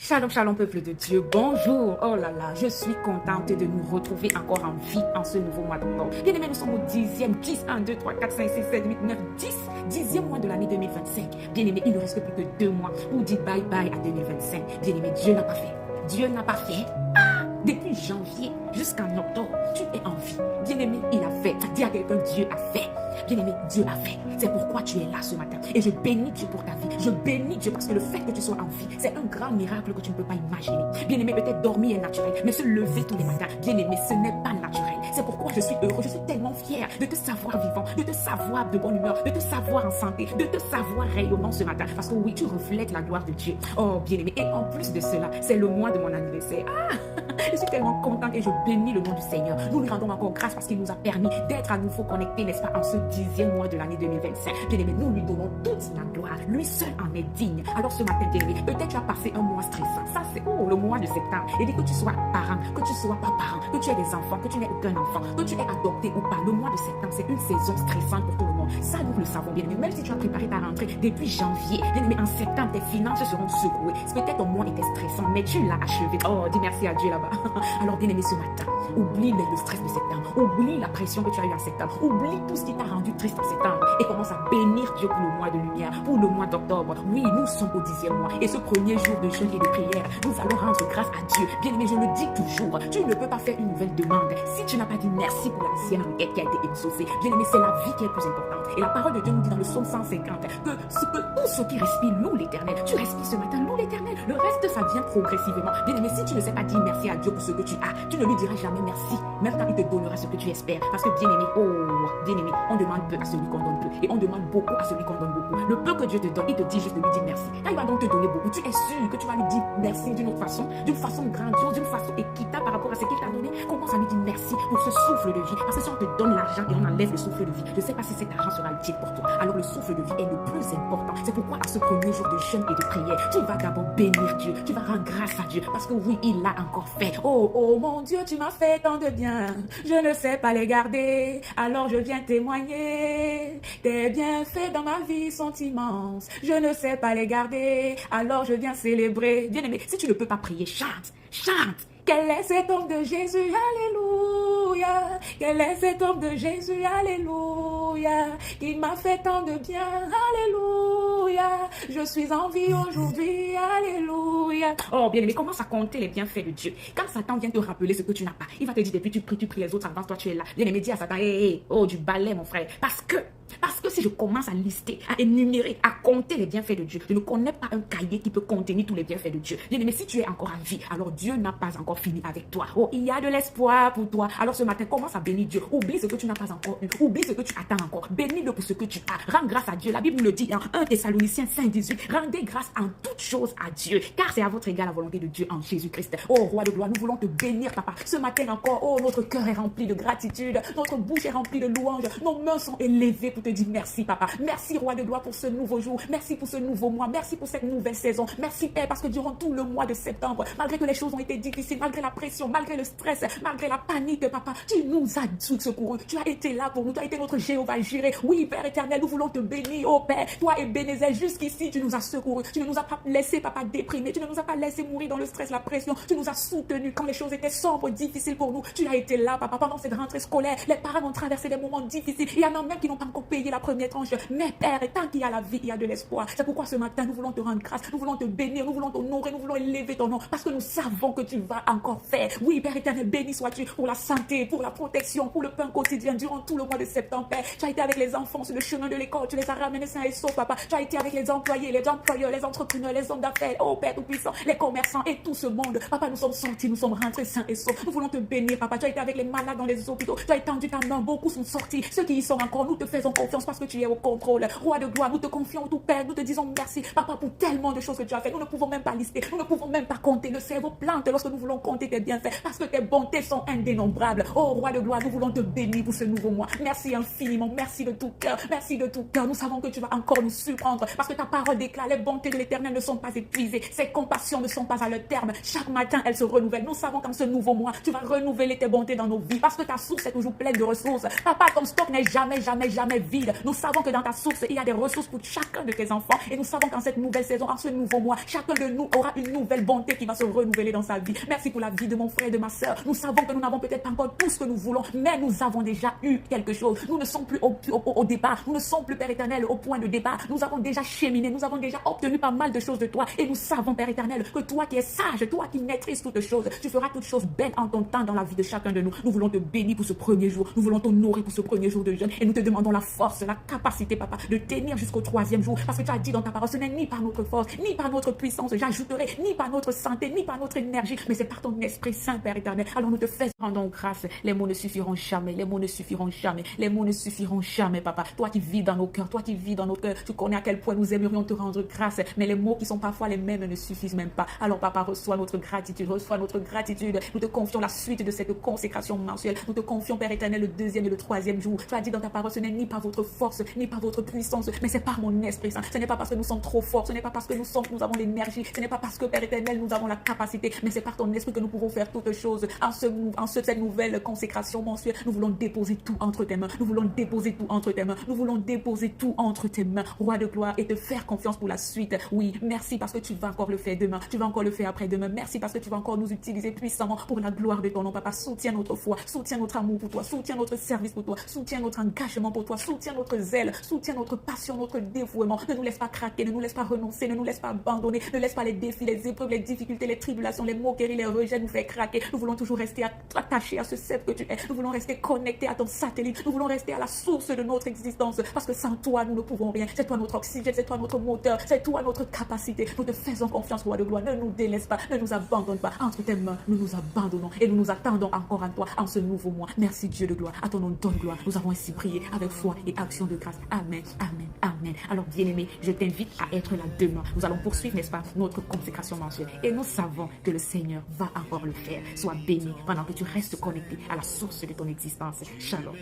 Shalom, shalom, peuple de Dieu. Bonjour. Oh là là, je suis contente de nous retrouver encore en vie en ce nouveau mois d'octobre. Bien aimés, nous sommes au 10e, 10, 1, 2, 3, 4, 5, 6, 7, 8, 9, 10. 10e mois de l'année 2025. Bien aimés, il ne reste plus que 2 mois pour dire bye bye à 2025. Bien aimés, Dieu n'a pas fait. Dieu n'a pas fait. Depuis janvier jusqu'en octobre, tu es en vie. Bien-aimé, il a fait. Dis à quelqu'un, Dieu a fait. Bien-aimé, Dieu a fait. C'est pourquoi tu es là ce matin. Et je bénis Dieu pour ta vie. Je bénis Dieu parce que le fait que tu sois en vie, c'est un grand miracle que tu ne peux pas imaginer. Bien-aimé, peut-être dormir est naturel, mais se lever tous les matins, bien-aimé, ce n'est pas naturel. C'est pourquoi je suis heureux. Je suis tellement fière de te savoir vivant, de te savoir de bonne humeur, de te savoir en santé, de te savoir rayonnant ce matin. Parce que oui, tu reflètes la gloire de Dieu. Oh, bien-aimé. Et en plus de cela, c'est le mois de mon anniversaire. Je suis tellement contente et je bénis le nom du Seigneur. Nous lui rendons encore grâce parce qu'il nous a permis d'être à nouveau connectés, n'est-ce pas, en ce 10e mois de l'année 2025. Bien-aimé, nous lui donnons toute la gloire. Lui seul en est digne. Alors ce matin, bien-aimé, peut-être tu as passé un mois stressant. Ça, c'est le mois de septembre. Et dit que tu sois parent, que tu sois pas parent, que tu aies des enfants, que tu n'aies aucun enfant, que tu aies adopté ou pas. Le mois de septembre, c'est une saison stressante pour tout le monde. Ça, nous le savons, bien-aimé. Même si tu as préparé ta rentrée depuis janvier, bien-aimé, en septembre, tes finances seront secouées. Peut-être ton mois était stressant, mais tu l'as achevé. Oh, dis merci à Dieu là-bas. Alors, bien-aimé, ce matin, oublie le stress de septembre, oublie la pression que tu as eue en septembre, oublie tout ce qui t'a rendu triste en septembre et commence à bénir Dieu pour le mois de lumière, pour le mois d'octobre. Oui, nous sommes au 10e mois et ce premier jour de jeûne et de prière, nous allons rendre grâce à Dieu. Bien-aimé, je le dis toujours, tu ne peux pas faire une nouvelle demande si tu n'as pas dit merci pour l'ancienne requête qui a été exaucée. Bien-aimé, c'est la vie qui est plus importante. Et la parole de Dieu nous dit dans le psaume 150 que tout ce qui respire loue l'Éternel. Tu respires ce matin, loue l'Éternel. Le reste, ça vient progressivement. Bien-aimé, si tu ne sais pas dire merci à Dieu pour ce que tu as, tu ne lui diras jamais merci, même quand il te donnera ce que tu espères. Parce que bien-aimé, on demande peu à celui qu'on donne peu. Et on demande beaucoup à celui qu'on donne beaucoup. Le peu que Dieu te donne, il te dit juste de lui dire merci. Quand il va donc te donner beaucoup, tu es sûr que tu vas lui dire merci d'une autre façon, d'une façon grandiose, d'une façon équitable par rapport à ce qu'il t'a donné. Commence à lui dire merci pour ce souffle de vie. Parce que si on te donne l'argent et on enlève le souffle de vie, je ne sais pas si cet argent sera utile pour toi. Alors le souffle de vie est le plus important. C'est pourquoi à ce premier jour de jeûne et de prière, tu vas d'abord bénir Dieu. Tu vas rendre grâce à Dieu. Parce que oui, il l'a encore fait. Oh mon Dieu, tu m'as fait tant de bien. Je ne sais pas les garder. Alors je viens témoigner. Tes bienfaits dans ma vie sont immenses. Je ne sais pas les garder. Alors je viens célébrer. Bien-aimé, si tu ne peux pas prier, chante. Chante. Quel est cet homme de Jésus, alléluia. Quel est cet homme de Jésus, alléluia. Qui m'a fait tant de bien, alléluia. Je suis en vie aujourd'hui, alléluia. Oh bien aimé, commence à compter les bienfaits de Dieu. Quand Satan vient te rappeler ce que tu n'as pas, il va te dire depuis tu pries les autres avant toi tu es là. Bien aimé, dis à Satan, du balai mon frère. Parce que si je commence à lister, à énumérer, à compter les bienfaits de Dieu, je ne connais pas un cahier qui peut contenir tous les bienfaits de Dieu. Bien aimé, si tu es encore en vie, alors Dieu n'a pas encore fini avec toi. Oh, il y a de l'espoir pour toi. Alors ce matin, commence à bénir Dieu. Oublie ce que tu n'as pas encore eu. Oublie ce que tu attends encore. Bénis-le pour ce que tu as. Rends grâce à Dieu. La Bible le dit en 1 Thessaloniciens 5:18. Rendez grâce en toutes choses à Dieu, car c'est à votre égard la volonté de Dieu en Jésus-Christ. Oh, roi de gloire, nous voulons te bénir, papa. Ce matin encore, oh, notre cœur est rempli de gratitude. Notre bouche est remplie de louanges. Nos mains sont élevées pour te dire merci, papa. Merci, roi de gloire, pour ce nouveau jour. Merci pour ce nouveau mois. Merci pour cette nouvelle saison. Merci, Père, parce que durant tout le mois de septembre, malgré que les choses ont été difficiles, malgré la pression, malgré le stress, malgré la panique, papa, tu nous as secourus. Tu as été là pour nous. Tu as été notre Jéhovah Jireh. Oui, Père éternel, nous voulons te bénir, oh Père. Toi, Ebenezer, jusqu'ici, tu nous as secourus. Tu ne nous as pas laissé, papa, déprimés. Tu ne nous as pas laissé mourir dans le stress, la pression. Tu nous as soutenus quand les choses étaient sombres, difficiles pour nous. Tu as été là, papa, pendant cette rentrée scolaire. Les parents ont traversé des moments difficiles. Il y en a même qui n'ont pas encore payé la première tranche. Mais Père, et tant qu'il y a la vie, il y a de l'espoir. C'est pourquoi ce matin, nous voulons te rendre grâce. Nous voulons te bénir. Nous voulons t'honorer. Nous voulons élever ton nom. Parce que nous savons que tu vas encore faire. Oui, Père éternel, béni sois-tu pour la santé, pour la protection, pour le pain quotidien durant tout le mois de septembre, Père. Tu as été avec les enfants sur le chemin de l'école. Tu les as ramenés sains et saufs, papa. Tu as été avec les employés, les employeurs, les entrepreneurs, les hommes d'affaires. Oh, Père tout-puissant, les commerçants et tout ce monde. Papa, nous sommes sortis, nous sommes rentrés sains et saufs. Nous voulons te bénir, papa. Tu as été avec les malades dans les hôpitaux. Tu as étendu ta main. Beaucoup sont sortis. Ceux qui y sont encore, nous te faisons confiance parce que tu es au contrôle. Roi de gloire, nous te confions tout, Père. Nous te disons merci, papa, pour tellement de choses que tu as fait. Nous ne pouvons même pas lister. Nous ne pouvons même pas compter. Le cerveau plante lorsque nous voulons compter tes bienfaits parce que tes bontés sont indénombrables. Oh, roi de gloire, nous voulons te bénir pour ce nouveau mois. Merci infiniment. Merci de tout cœur. Merci de tout cœur. Nous savons que tu vas encore nous surprendre parce que ta parole déclare les bontés de l'Éternel ne sont pas épuisées. Ses compassions ne sont pas à leur terme. Chaque matin, elles se renouvellent. Nous savons qu'en ce nouveau mois, tu vas renouveler tes bontés dans nos vies parce que ta source est toujours pleine de ressources. Papa, ton stock n'est jamais vide. Nous savons que dans ta source, il y a des ressources pour chacun de tes enfants. Et nous savons qu'en cette nouvelle saison, en ce nouveau mois, chacun de nous aura une nouvelle bonté qui va se renouveler dans sa vie. Merci pour la vie de mon frère et de ma sœur. Nous savons que nous n'avons peut-être pas encore tout ce que nous voulons, mais nous avons déjà eu quelque chose. Nous ne sommes plus au départ. Nous ne sommes plus, Père éternel, au point de départ. Nous avons déjà cheminé. Nous avons déjà obtenu pas mal de choses de toi. Et nous savons, Père éternel, que toi qui es sage, toi qui maîtrises toutes choses, tu feras toutes choses belles en ton temps dans la vie de chacun de nous. Nous voulons te bénir pour ce premier jour. Nous voulons t'honorer pour ce premier jour de jeûne. Et nous te demandons la force, la capacité, papa, de tenir jusqu'au 3e jour. Parce que tu as dit dans ta parole, ce n'est ni par notre force, ni par notre puissance, j'ajouterai, ni par notre santé, ni par notre énergie, mais c'est par ton Esprit Saint, Père éternel. Alors nous te faisons grâce. Les mots ne suffiront jamais. Les mots ne suffiront jamais. Les mots ne suffiront jamais, papa. Toi qui vis dans nos cœurs, toi qui vis dans nos cœurs, tu connais à quel point nous aimerions te rendre grâce. Mais les mots qui sont parfois les mêmes ne suffisent même pas. Alors, papa, reçois notre gratitude. Reçois notre gratitude. Nous te confions la suite de cette consécration mensuelle. Nous te confions, Père éternel, le 2e et le 3e jour. Tu as dit dans ta parole, ce n'est ni par votre force, ni par votre puissance, mais c'est par mon Esprit Saint. Ce n'est pas parce que nous sommes trop forts. Ce n'est pas parce que nous avons l'énergie. Ce n'est pas parce que, Père éternel, nous avons la capacité, mais c'est par ton Esprit que nous pouvons faire toutes choses. Cette nouvelle consécration mensuelle, nous voulons déposer tout entre tes mains. Nous voulons déposer tout entre tes mains. Nous voulons déposer tout entre tes mains, Roi de gloire, et te faire confiance pour la suite. Oui, merci parce que tu vas encore le faire demain. Tu vas encore le faire après-demain. Merci parce que tu vas encore nous utiliser puissamment pour la gloire de ton nom, papa. Soutiens notre foi, soutiens notre amour pour toi, soutiens notre service pour toi, soutiens notre engagement pour toi, soutiens notre zèle, soutiens notre passion, notre dévouement. Ne nous laisse pas craquer, ne nous laisse pas renoncer, ne nous laisse pas abandonner, ne laisse pas les défis, les épreuves, les difficultés, les tribulations, les moqueries, les rejets nous faire craquer. Nous voulons toujours rester attachés à ce sceptre que tu es. Nous voulons rester connectés à ton satellite. Nous voulons rester à la source de notre existence parce que sans toi, nous ne pouvons rien. C'est toi notre oxygène, c'est toi notre moteur, c'est toi notre capacité. Nous te faisons confiance, Roi de gloire. Ne nous délaisse pas, ne nous abandonne pas. Entre tes mains, nous nous abandonnons et nous nous attendons encore à toi en ce nouveau mois. Merci Dieu de gloire. À ton nom donne gloire. Nous avons ainsi prié avec foi et action de grâce. Amen, amen, amen. Alors bien-aimé, je t'invite à être là demain. Nous allons poursuivre, n'est-ce pas, notre consécration mensuelle. Et nous savons que le Seigneur va encore le faire. Sois béni pendant que tu restes connecté à la source de ton existence. Shalom.